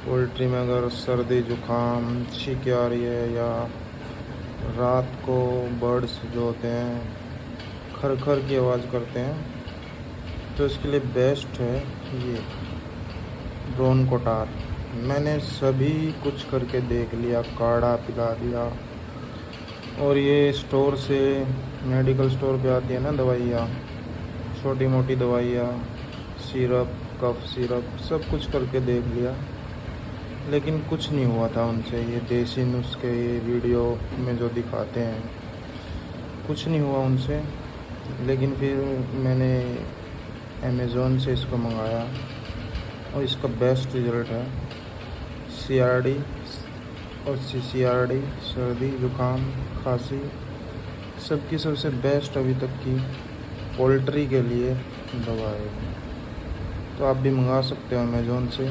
Poultry में अगर सर्दी जुकाम छींके आ रही है या रात को बर्ड्स जो होते हैं खर खर की आवाज़ करते हैं, तो इसके लिए बेस्ट है ये ड्रोन कोटार। मैंने सभी कुछ करके देख लिया, काढ़ा पिला दिया, और ये स्टोर से मेडिकल स्टोर पे आती है ना दवाइयाँ, छोटी मोटी दवाइयाँ, सिरप, कफ सिरप, सब कुछ करके देख लिया, लेकिन कुछ नहीं हुआ था उनसे। ये देसी नुस्खे ये वीडियो में जो दिखाते हैं, कुछ नहीं हुआ उनसे। लेकिन फिर मैंने अमेज़ोन से इसको मंगाया और इसका बेस्ट रिज़ल्ट है। CRD और CCRD, सर्दी जुकाम खांसी, सबकी सबसे बेस्ट अभी तक की पोल्ट्री के लिए दवा है। तो आप भी मंगा सकते हो अमेज़ोन से।